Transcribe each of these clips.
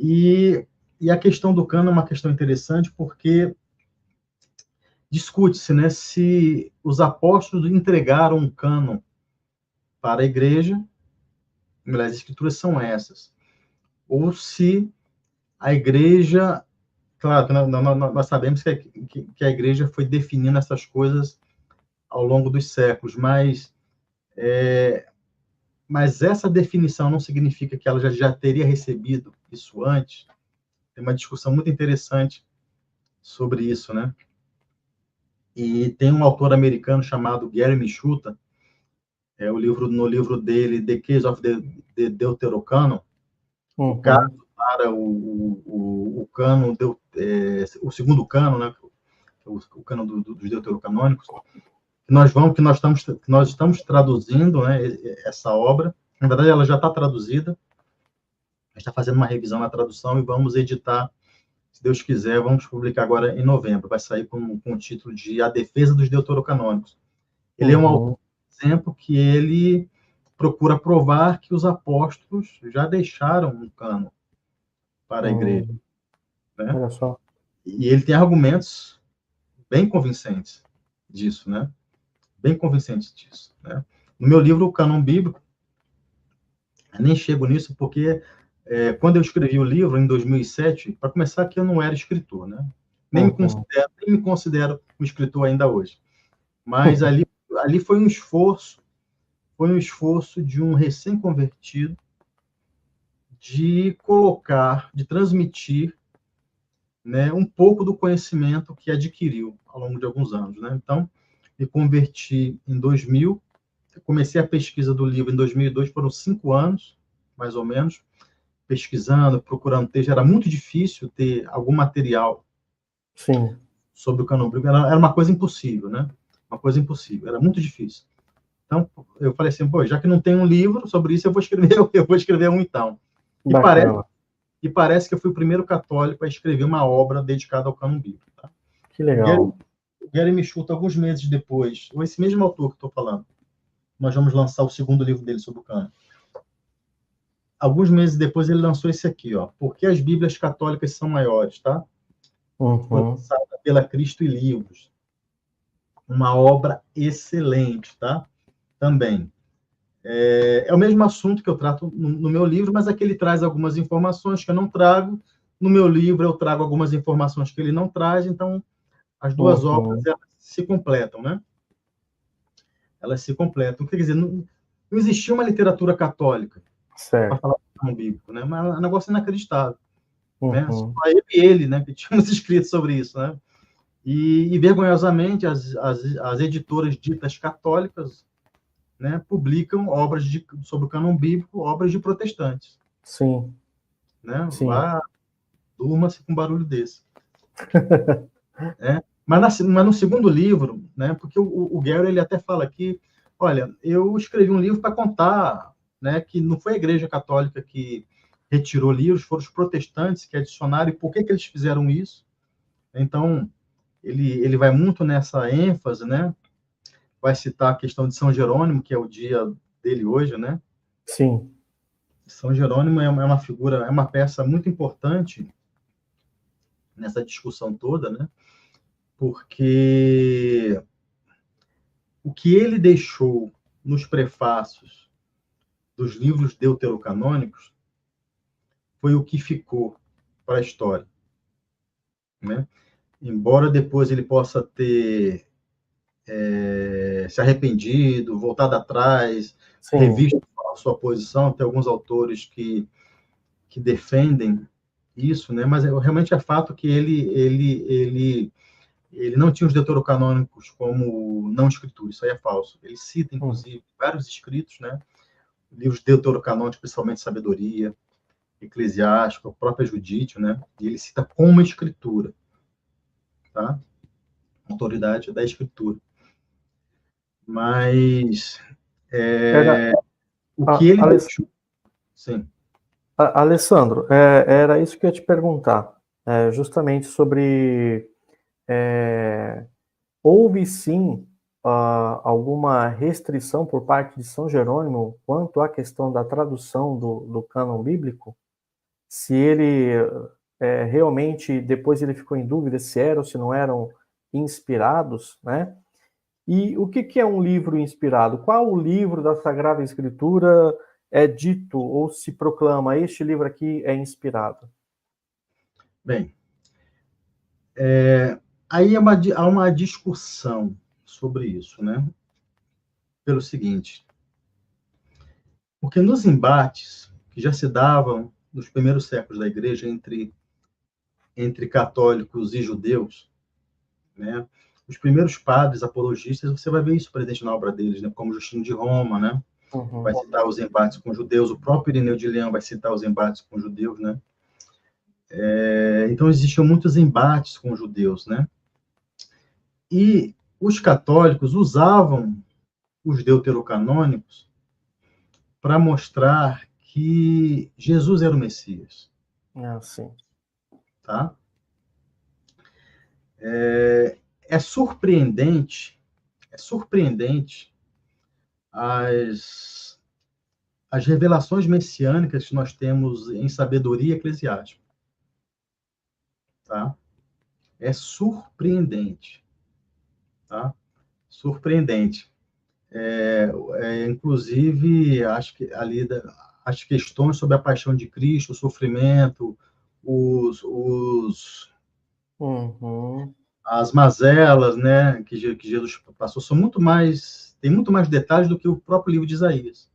E, e a questão do cânon é uma questão interessante porque discute-se, né, se os apóstolos entregaram um cânon para a igreja, as escrituras são essas, ou se a igreja, claro, que nós sabemos que a igreja foi definindo essas coisas ao longo dos séculos, mas essa definição não significa que ela já teria recebido isso antes. Tem uma discussão muito interessante sobre isso, né? E tem um autor americano chamado Gary Michuta, no livro dele, The Case of the Deuterocanon, o caso para o cano, o segundo cano, né? O cano dos deuterocanônicos, que nós estamos traduzindo, né, essa obra. Na verdade, ela já está traduzida. A gente está fazendo uma revisão na tradução e vamos editar, se Deus quiser, vamos publicar agora em novembro. Vai sair com o título de A Defesa dos Deuterocanônicos. Ele é um autor, por exemplo, que ele procura provar que os apóstolos já deixaram um cano para a igreja. Né? Olha só. E ele tem argumentos bem convincentes disso, né? Bem convincentes disso, né? No meu livro, O Cânon Bíblico, eu nem chego nisso porque quando eu escrevi o livro, em 2007, para começar, que eu não era escritor, né? Nem me considero um escritor ainda hoje. Mas ali foi um esforço de um recém-convertido de colocar, de transmitir, né, um pouco do conhecimento que adquiriu ao longo de alguns anos, né? Então, me converti em 2000, comecei a pesquisa do livro em 2002, foram 5 anos, mais ou menos, pesquisando, procurando texto. Era muito difícil ter algum material sobre o cânon bíblico. Era uma coisa impossível, né? Uma coisa impossível, era muito difícil. Então, eu falei assim, pô, já que não tem um livro sobre isso, eu vou escrever um então. E parece que eu fui o primeiro católico a escrever uma obra dedicada ao cânon bíblico. Tá? Que legal. O Gary Michuta, alguns meses depois, ou esse mesmo autor que estou falando, nós vamos lançar o segundo livro dele sobre o cânon. Alguns meses depois ele lançou esse aqui, ó, Por que as Bíblias Católicas são Maiores, tá? Foi lançada pela Cristo e Livros. Uma obra excelente, tá? Também. É o mesmo assunto que eu trato no meu livro, mas aqui ele traz algumas informações que eu não trago. No meu livro eu trago algumas informações que ele não traz, então as duas obras elas se completam, né? Elas se completam. Quer dizer, não existia uma literatura católica para falar do cânon bíblico, né? Mas é um negócio inacreditável. Né? Só eu e ele, né, que tínhamos escrito sobre isso, né? E vergonhosamente, as editoras ditas católicas, né, publicam obras sobre o cânon bíblico, obras de protestantes. Sim. Né? Vá, durma-se com um barulho desse. Mas no segundo livro, né, porque o Gary ele até fala aqui, olha, eu escrevi um livro para contar, né, que não foi a Igreja Católica que retirou livros, foram os protestantes que adicionaram, e por que eles fizeram isso? Então, ele vai muito nessa ênfase, né? Vai citar a questão de São Jerônimo, que é o dia dele hoje, né? Sim. São Jerônimo é uma figura, é uma peça muito importante nessa discussão toda, né? Porque o que ele deixou nos prefácios dos livros deuterocanônicos foi o que ficou para a história, né? Embora depois ele possa ter se arrependido, voltado atrás, revisto a sua posição. Tem alguns autores que defendem isso, né? Mas realmente é fato que ele não tinha os deuterocanônicos como não escritura, isso aí é falso. Ele cita, inclusive, vários escritos, né? Livros deuterocanônicos, principalmente Sabedoria, Eclesiástico, a própria Judite, né? E ele cita como escritura, tá? Autoridade da escritura. Mas o que ele deixou... Sim. Alessandro, era isso que eu ia te perguntar, justamente sobre... houve sim alguma restrição por parte de São Jerônimo quanto à questão da tradução do cânon bíblico? se ele realmente, depois ele ficou em dúvida se eram ou se não eram inspirados, né? E o que é um livro inspirado? Qual o livro da Sagrada Escritura é dito ou se proclama, este livro aqui é inspirado? Bem, aí há uma discussão sobre isso, né? Pelo seguinte, porque nos embates que já se davam nos primeiros séculos da Igreja entre católicos e judeus, né? Os primeiros padres apologistas, você vai ver isso presente na obra deles, né? Como Justino de Roma, né? Vai citar os embates com judeus, o próprio Irineu de Leão vai citar os embates com judeus, né? Então, existiam muitos embates com judeus, né? E os católicos usavam os deuterocanônicos para mostrar que Jesus era o Messias. Sim. Tá? É surpreendente as revelações messiânicas que nós temos em sabedoria eclesiástica. Tá? É surpreendente. Tá? Surpreendente. Inclusive, acho que ali as questões sobre a paixão de Cristo, o sofrimento, as mazelas, né, que Jesus passou, tem muito mais detalhes do que o próprio livro de Isaías.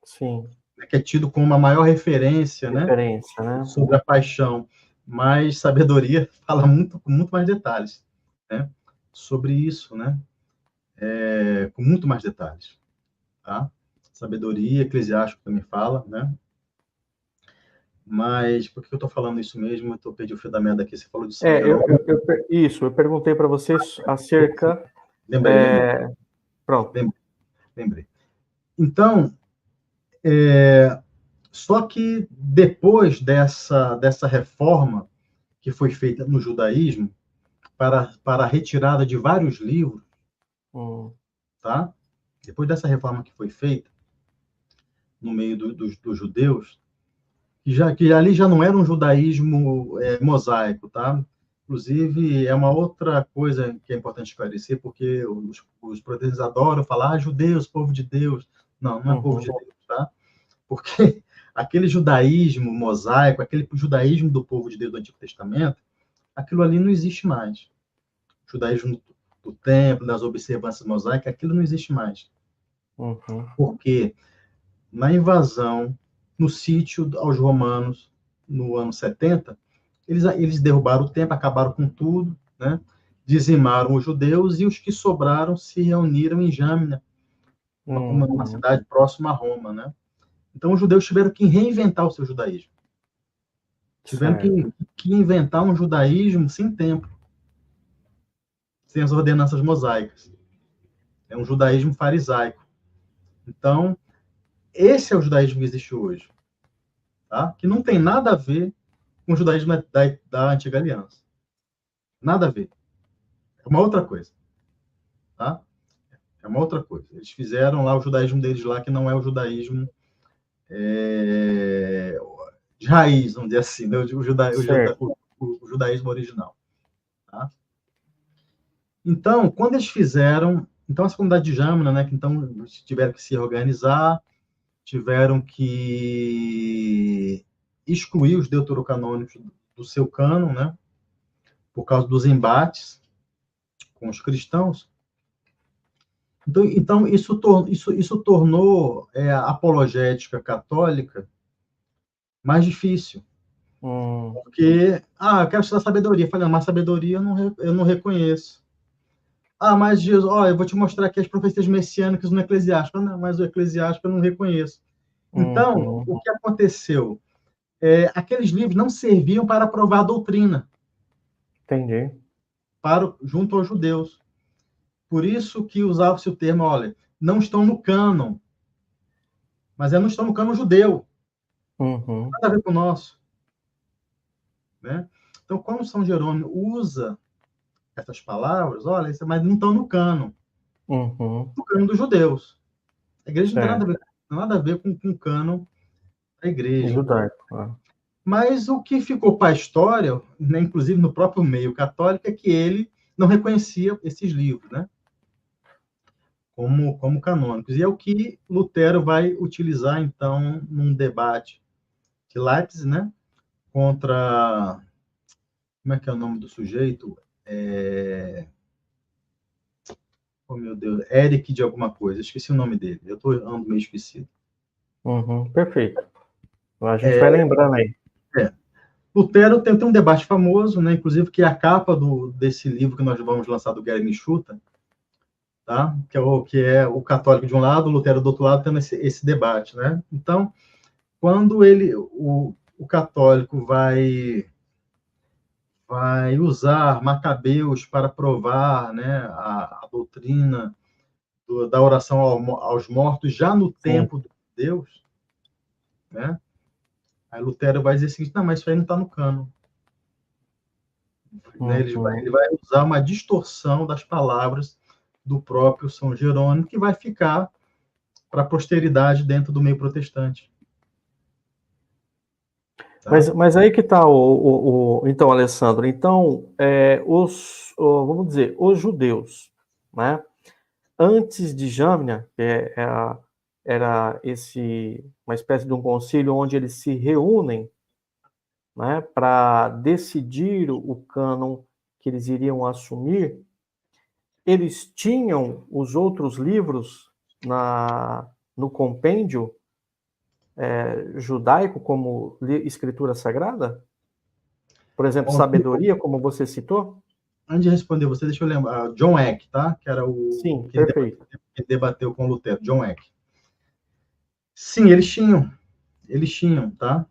Sim. Que é tido como a maior referência, né, sobre a paixão. Mas sabedoria fala com muito mais detalhes, né, sobre isso, né, com muito mais detalhes, tá? Sabedoria eclesiástica também fala, né? Mas por que eu estou falando isso mesmo? Eu perdi o fio da meada aqui. Você falou de São Jerônimo. Eu perguntei para vocês acerca. Lembrei. Pronto. Lembrei. Então, só que depois dessa reforma que foi feita no judaísmo, para a retirada de vários livros, tá? Depois dessa reforma que foi feita no meio dos judeus, que ali já não era um judaísmo mosaico, tá? Inclusive, é uma outra coisa que é importante esclarecer, porque os protestantes adoram falar judeus, povo de Deus. Não é povo de Deus, tá? Porque aquele judaísmo mosaico, aquele judaísmo do povo de Deus do Antigo Testamento, aquilo ali não existe mais. O judaísmo do templo, das observâncias mosaicas, aquilo não existe mais. Porque na invasão, no sítio aos romanos, no ano 70, eles derrubaram o templo, acabaram com tudo, né? Dizimaram os judeus e os que sobraram se reuniram em Jâmina, uma cidade próxima a Roma, né? Então, os judeus tiveram que reinventar o seu judaísmo. Tiveram que inventar um judaísmo sem templo, sem as ordenanças mosaicas. É um judaísmo farisaico. Então, esse é o judaísmo que existe hoje, tá? Que não tem nada a ver com o judaísmo da Antiga Aliança. Nada a ver. É uma outra coisa, tá? É uma outra coisa. Eles fizeram lá o judaísmo deles lá, que não é o judaísmo de raiz, vamos dizer assim, né? O judaísmo original. Tá? Então, quando eles fizeram... Então, essa comunidade de Jâmina, né, que então tiveram que se organizar, tiveram que excluir os deuterocanônicos do seu cânon, né, por causa dos embates com os cristãos. Então isso tornou a apologética católica mais difícil. Porque, eu quero estudar sabedoria. Eu falei, mas sabedoria eu não reconheço. Mas Jesus, eu vou te mostrar aqui as profecias messiânicas no Eclesiástico. Não, mas o Eclesiástico eu não reconheço. Então, o que aconteceu? Aqueles livros não serviam para provar a doutrina. Entendi. Junto aos judeus. Por isso que usava-se o termo, olha, não estão no cânon. Mas não estão no cânon judeu. Nada a ver com o nosso. Né? Então, quando São Jerônimo usa essas palavras, olha, mas não estão no cânon. No cânon dos judeus. A igreja não tem nada a ver com o cânon da igreja. Judaico. Mas o que ficou para a história, né, inclusive no próprio meio católico, é que ele não reconhecia esses livros, né, como canônicos. E é o que Lutero vai utilizar, então, num debate de Leipzig, né, contra... Como é que é o nome do sujeito? Oh, meu Deus, Eric de alguma coisa, esqueci o nome dele, eu estou andando meio esquecido. Perfeito. A gente vai lembrando aí. Lutero tem um debate famoso, né, inclusive que é a capa desse livro que nós vamos lançar do Gary Michuta, tá? Que é o católico de um lado, o Lutero do outro lado, tendo esse debate, né? Então, quando o católico vai usar Macabeus para provar, né, a doutrina da oração aos mortos já no tempo de Deus, né? Aí Lutero vai dizer o seguinte: não, mas isso aí não está no cano. Né? Ele vai usar uma distorção das palavras do próprio São Jerônimo, que vai ficar para a posteridade dentro do meio protestante. Tá? Mas aí que está então, Alessandro, então, vamos dizer, os judeus, né? Antes de Jâmnia, era uma espécie de um concílio onde eles se reúnem, né, para decidir o cânon que eles iriam assumir. Eles tinham os outros livros no compêndio judaico como escritura sagrada? Por exemplo, Bom, sabedoria, como você citou? antes de responder você, deixa eu lembrar. John Eck, tá? Que era Sim, perfeito. que debateu com Lutero. John Eck. Sim, eles tinham, tá?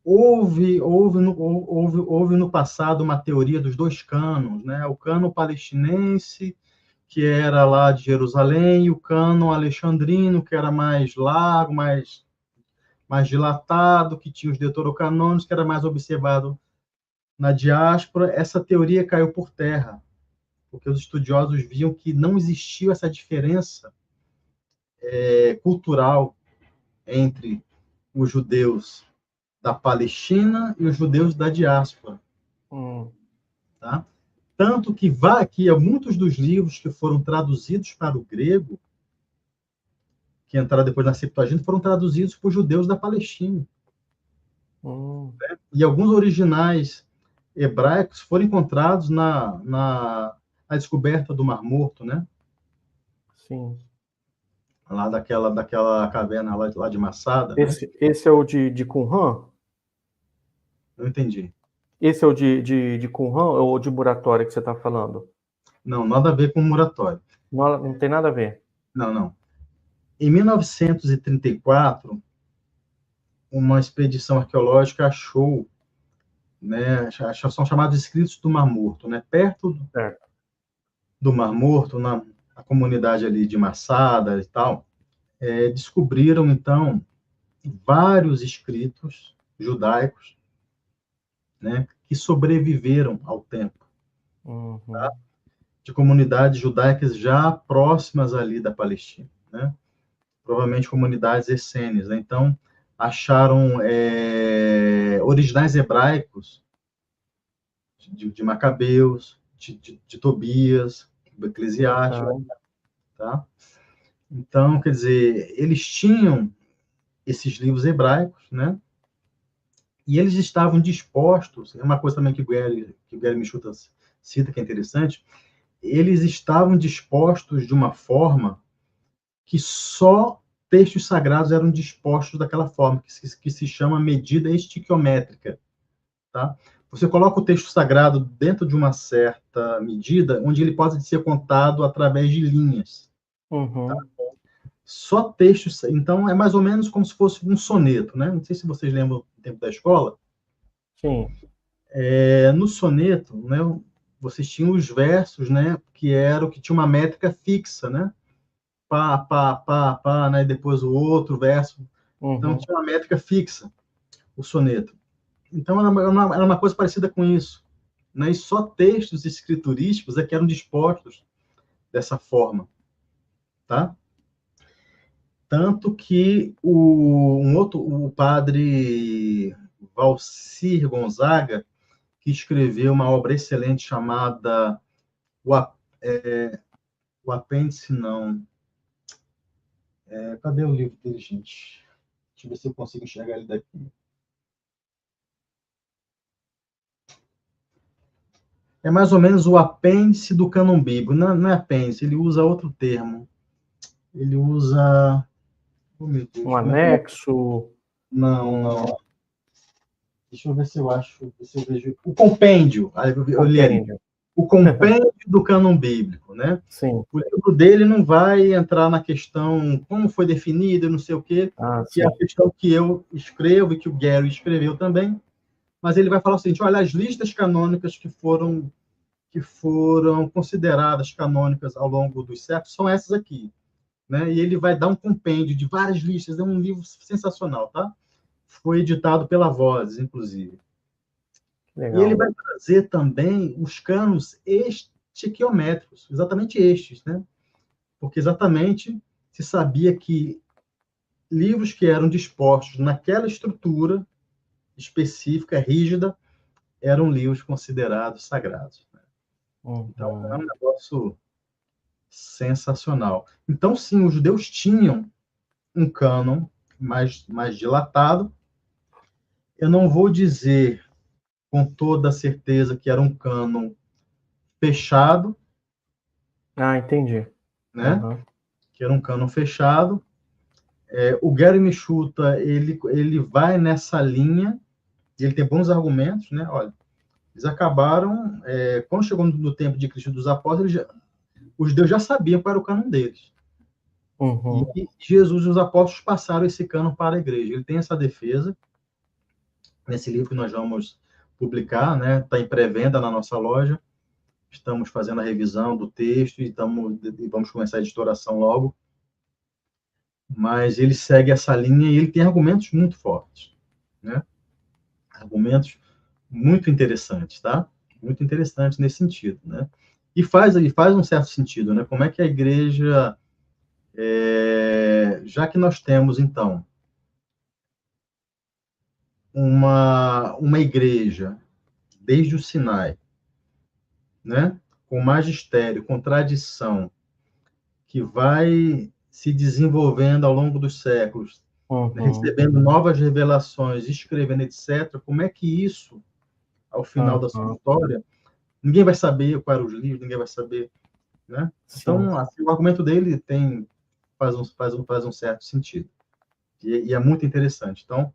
Houve no passado uma teoria dos dois cânones, né? O cânon palestinense, que era lá de Jerusalém, e o cânon alexandrino, que era mais largo, mais dilatado, que tinha os deuterocanônicos, que era mais observado na diáspora. Essa teoria caiu por terra, porque os estudiosos viam que não existia essa diferença cultural entre os judeus da Palestina e os judeus da diáspora. Tá? Tanto que muitos dos livros que foram traduzidos para o grego, que entraram depois na Septuaginta, foram traduzidos por judeus da Palestina. Né? E alguns originais hebraicos foram encontrados na descoberta do Mar Morto, né? Sim. Lá daquela caverna lá de Massada. Esse é o de Qumran? Não entendi. Esse é o de Qumran ou de Muratória que você está falando? Não, nada a ver com o Muratório. Não tem nada a ver. Não. Em 1934, uma expedição arqueológica achou, né, são chamados escritos do Mar Morto, né, perto do Mar Morto, na comunidade ali de Massada e tal, descobriram, então, vários escritos judaicos, né, que sobreviveram ao tempo, tá? De comunidades judaicas já próximas ali da Palestina, né? Provavelmente comunidades essênias, né? Então, acharam originais hebraicos de Macabeus, de Tobias, do Eclesiástico, tá? Então, quer dizer, eles tinham esses livros hebraicos, né? E eles estavam dispostos, é uma coisa também que o Gary Michuta cita que é interessante, eles estavam dispostos de uma forma que só textos sagrados eram dispostos daquela forma, que se chama medida estiquiométrica, tá? Você coloca o texto sagrado dentro de uma certa medida, onde ele pode ser contado através de linhas. Tá? Só textos, então é mais ou menos como se fosse um soneto, né? Não sei se vocês lembram do tempo da escola. Sim. No soneto, né, vocês tinham os versos, né, que tinha uma métrica fixa, né? Pá, pá, pá, pá, né? Depois o outro verso. Então tinha uma métrica fixa, o soneto. Então era uma coisa parecida com isso, né? E só textos escriturísticos que eram dispostos dessa forma, tá? Tanto que o padre Valcir Gonzaga, que escreveu uma obra excelente chamada o Apêndice, não. Cadê o livro dele, gente? Deixa eu ver se eu consigo enxergar ele daqui. É mais ou menos o apêndice do cânon bíblico. Não é apêndice, ele usa outro termo. Ele usa... Oh, meu Deus, um anexo? Não. Deixa eu ver se eu acho, se eu vejo. O compêndio. O compêndio do cânon bíblico, né? Sim. O livro dele não vai entrar na questão como foi definido, não sei o quê, que é a questão que eu escrevo e que o Gary escreveu também, mas ele vai falar o seguinte: olha, as listas canônicas que foram consideradas canônicas ao longo dos séculos são essas aqui, né? E ele vai dar um compêndio de várias listas, é um livro sensacional, tá? Foi editado pela Voz, inclusive. Legal. E ele vai trazer também os cânones estequiométricos, exatamente estes, né? Porque exatamente se sabia que livros que eram dispostos naquela estrutura específica, rígida, eram livros considerados sagrados. Né? Então, é um negócio sensacional. Então, sim, os judeus tinham um cânon mais dilatado. Eu não vou dizer com toda certeza que era um cânon fechado. Entendi. Né? Que era um cânon fechado. O Gary Michuta, ele vai nessa linha, e ele tem bons argumentos, né? Olha, eles acabaram, quando chegou no tempo de Cristo dos Apóstolos, os judeus já sabiam qual era o cânon deles. E Jesus e os apóstolos passaram esse cânon para a igreja. Ele tem essa defesa, nesse livro que nós vamos publicar, né? Está em pré-venda na nossa loja. Estamos fazendo a revisão do texto e vamos começar a editoração logo. Mas ele segue essa linha e ele tem argumentos muito fortes, né? Argumentos muito interessantes, tá? Muito interessantes nesse sentido, né? E faz um certo sentido, né? Como é que a igreja, já que nós temos, então, uma igreja, desde o Sinai, né? Com magistério, com tradição, que vai se desenvolvendo ao longo dos séculos, recebendo novas revelações, escrevendo, etc. Como é que isso, ao final da sua história, ninguém vai saber quais eram os livros, ninguém vai saber, né? Então, assim, o argumento dele faz um certo sentido. E é muito interessante. Então,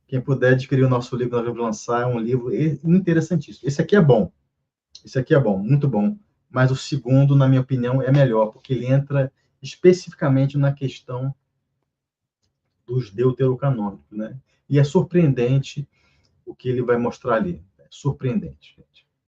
quem puder adquirir o nosso livro que nós vamos lançar, é um livro interessantíssimo. Esse aqui é bom. Muito bom. Mas o segundo, na minha opinião, é melhor, porque ele entra especificamente na questão dos deuterocanônicos, né? E é surpreendente o que ele vai mostrar ali. É surpreendente, gente.